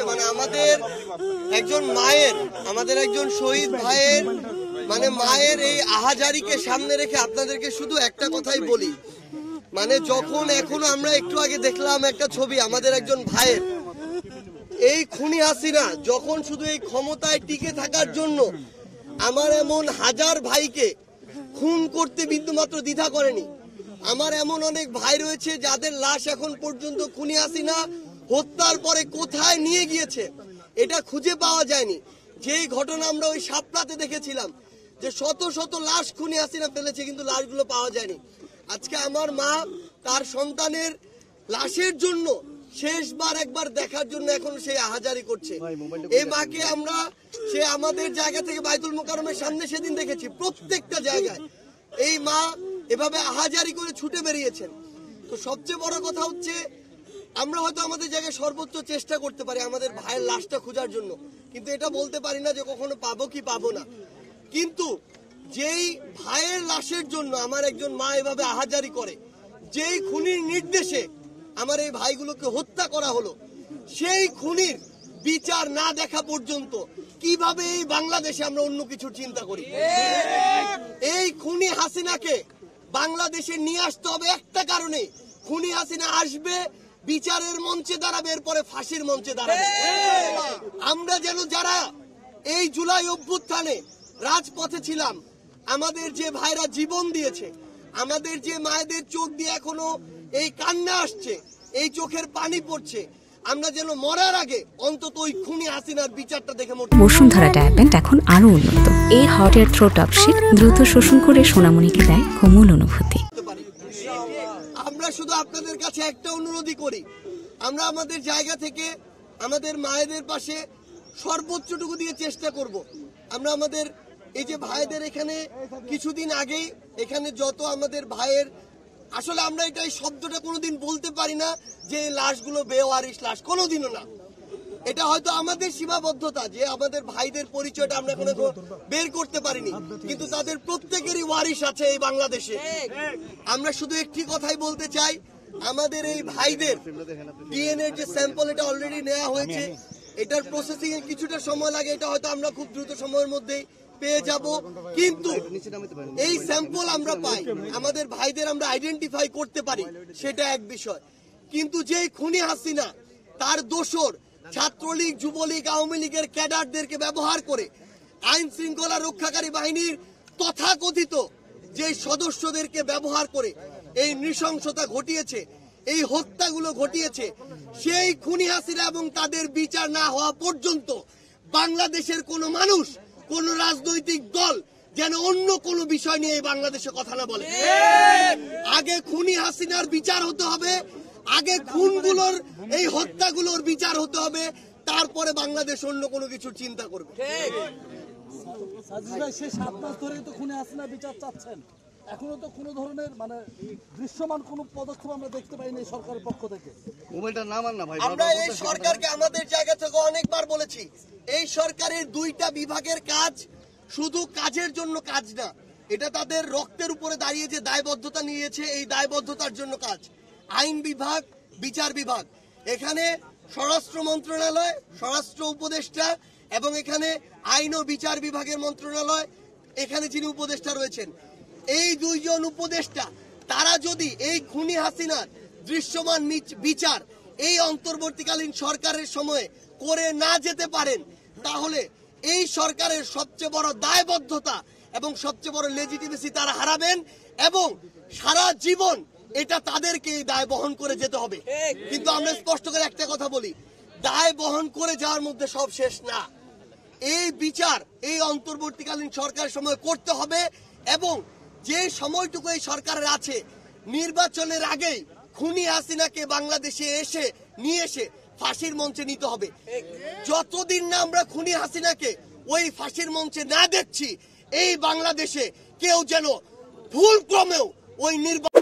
মানে আমাদের একজন মায়ের, আমাদের একজন শহীদ ভাইয়ের মানে মায়ের এই আহাজারিকে সামনে রেখে আপনাদেরকে শুধু একটা কথাই বলি, মানে যখন এখনো আমরা একটু আগে দেখলাম একটা ছবি আমাদের একজন ভাইয়ের, এই খুনি হাসিনা যখন শুধু এই ক্ষমতায় টিকে থাকার জন্য আমার এমন হাজার ভাইকে খুন করতে বিন্দুমাত্র দ্বিধা করেনি। আমার এমন অনেক ভাই রয়েছে যাদের লাশ এখন পর্যন্ত খুনি হাসিনা হত্যার পরে কোথায় নিয়ে গিয়েছে এটা খুঁজে পাওয়া যায়নি। যেই ঘটনা আমরা ওই শাপলাতে দেখেছিলাম যে শত শত লাশ খুনি হাসিনা ফেলেছে, কিন্তু লাশগুলো পাওয়া যায়নি। আজকে আমার মা তার সন্তানের লাশের জন্য শেষবার একবার দেখার জন্য এখন সে আহাজারি করছে। এই মাকে আমরা সে আমাদের জায়গা থেকে বাইতুল মোকাররমের সামনে সেদিন দেখেছি, প্রত্যেকটা জায়গায় এই মা এভাবে আহাজারি করে ছুটে বেরিয়েছেন। তো সবচেয়ে বড় কথা হচ্ছে আমরা হয়তো আমাদের জায়গায় সর্বোচ্চ চেষ্টা করতে পারি আমাদের ভাইয়ের লাশটা খোঁজার জন্য, কিন্তু এটা বলতে পারি না যে কখনো পাবো কি পাবো না। কিন্তু যেই ভাইয়ের লাশের জন্য আমার একজন মা এভাবে আহাজারি করে, যেই খুনির নির্দেশে আমার এই ভাইগুলোকে হত্যা করা হলো, সেই খুনির বিচার না দেখা পর্যন্ত কিভাবে এই বাংলাদেশে আমরা অন্য কিছু চিন্তা করি? এই খুনি হাসিনাকে বাংলাদেশে নিয়ে আসতে হবে একটা কারণে, খুনি হাসিনা আসবে বিচারের মঞ্চে দাঁড়াবে, এরপরে ফাঁসির মঞ্চে দাঁড়াবে। আমরা যেন যারা এই জুলাই অভ্যুত্থানে রাজপথে ছিলাম, আমাদের যে ভাইরা জীবন দিয়েছে, আমাদের যে মায়েদের চোখ দিয়ে এখনো এই কান্না আসছে, এই চোখের পানি পড়ছে, আমরা যেন মরার আগে অন্তত ওই খুনি হাসিনার বিচারটা দেখে মরতে। বসুন্ধরা ডায়াপেন্ট এখন আরো উন্নত। এই হট এয়ার থ্রো টপ শীত দ্রুত শোষণ করে সোনামণিকে দেয় কোমল অনুভূতি। আমরা শুধু আপনাদের কাছে একটা অনুরোধই করি, আমরা আমাদের জায়গা থেকে আমাদের মায়েদের পাশে সর্বোচ্চটুকু দিয়ে চেষ্টা করব। আমরা আমাদের এই যে ভাইদের এখানে কিছুদিন আগেই এখানে যত আমাদের ভাইয়ের, আসলে আমরা এটা এই শব্দটা কোনোদিন বলতে পারি না যে লাশগুলো বেওয়ারিশ লাশ, কোনোদিনও না। এটা হয়তো আমাদের সীমাবদ্ধতা যে আমাদের ভাইদের পরিচয়টা আমরা এখনো বের করতে পারিনি, কিন্তু তাদের প্রত্যেকেরই ওয়ারিশ আছে এই বাংলাদেশে। আমরা শুধু একটি কথাই বলতে চাই, আমাদের এই ভাইদের ডিএনএ যে স্যাম্পল এটা অলরেডি নেওয়া হয়েছে, এটার প্রসেসিং এর কিছুটা সময় লাগে, এটা হয়তো আমরা খুব দ্রুত সময়ের মধ্যেই পেয়ে যাব। কিন্তু এই স্যাম্পল আমরা পাই, আমাদের ভাইদের আমরা আইডেন্টিফাই করতে পারি, সেটা এক বিষয়। কিন্তু যে খুনি হাসিনা তার দোসর ছাত্রলীগ, যুবলীগ, আওয়ামী লীগের ক্যাডারদেরকে ব্যবহার করে আইন শৃঙ্খলা রক্ষাকারী বাহিনীর তথাকথিত যে সদস্যদেরকে ব্যবহার করে এই নৃশংসতা ঘটিয়েছে, এই হত্যাগুলো ঘটিয়েছে, সেই খুনি হাসিনা এবং তাদের বিচার না হওয়া পর্যন্ত বাংলাদেশের কোনো মানুষ, কোন রাজনৈতিক দল যেন অন্য কোন বিষয় নিয়ে বাংলাদেশে কথা না বলে। আগে খুনি হাসিনার বিচার হতে হবে, আগে খুনগুলোর এই হত্যাগুলোর বিচার হতে হবে, তারপরে বাংলাদেশ অন্য কোনো কিছু চিন্তা করবে। এখনো তো কোনো ধরনের মানে দৃশ্যমান কোনো পদক্ষেপ আমরা দেখতে পাইনি সরকারের পক্ষ থেকে। আমরা এই সরকারকে আমাদের জায়গা থেকে অনেকবার বলেছি, এই সরকারের দুইটা বিভাগের কাজ শুধু কাজের জন্য কাজ না, এটা তাদের রক্তের উপরে দাঁড়িয়ে যে দায়বদ্ধতা নিয়েছে, এই দায়বদ্ধতার জন্য কাজ। আইন বিভাগ, বিচার বিভাগ, এখানে স্বরাষ্ট্র মন্ত্রণালয়, স্বরাষ্ট্র উপদেষ্টা এবং এখানে আইন ও বিচার বিভাগের মন্ত্রণালয়, এখানে যিনি উপদেষ্টা রয়েছেন, এই দুইজন উপদেষ্টা তারা যদি এই খুনি হাসিনার দৃশ্যমান বিচার এই অন্তর্বর্তীকালীন সরকারের সময়ে করে না যেতে পারেন, তাহলে এই সরকারের সবচেয়ে বড় দায়বদ্ধতা এবং সবচেয়ে বড় লেজিটিমেসি তারা হারাবেন এবং সারা জীবন এটা তাদেরকে এই দায় বহন করে যেতে হবে। কিন্তু আমরা স্পষ্ট করে একটা কথা বলি, দায় বহন করে যাওয়ার মধ্যে সব শেষ না। এই বিচার এই অন্তর্বর্তীকালীন সরকারের সময় করতে হবে এবং যে সময়টুকু এই সরকারের আছে, নির্বাচনের আগেই খুনি হাসিনাকে বাংলাদেশে নিয়ে এসে ফাঁসির মঞ্চে নিতে হবে। যতদিন না আমরা খুনি হাসিনাকে ওই ফাঁসির মঞ্চে না দেখছি, এই বাংলাদেশে কেউ যেন ভুল ক্রমেও ওই নির্বাচন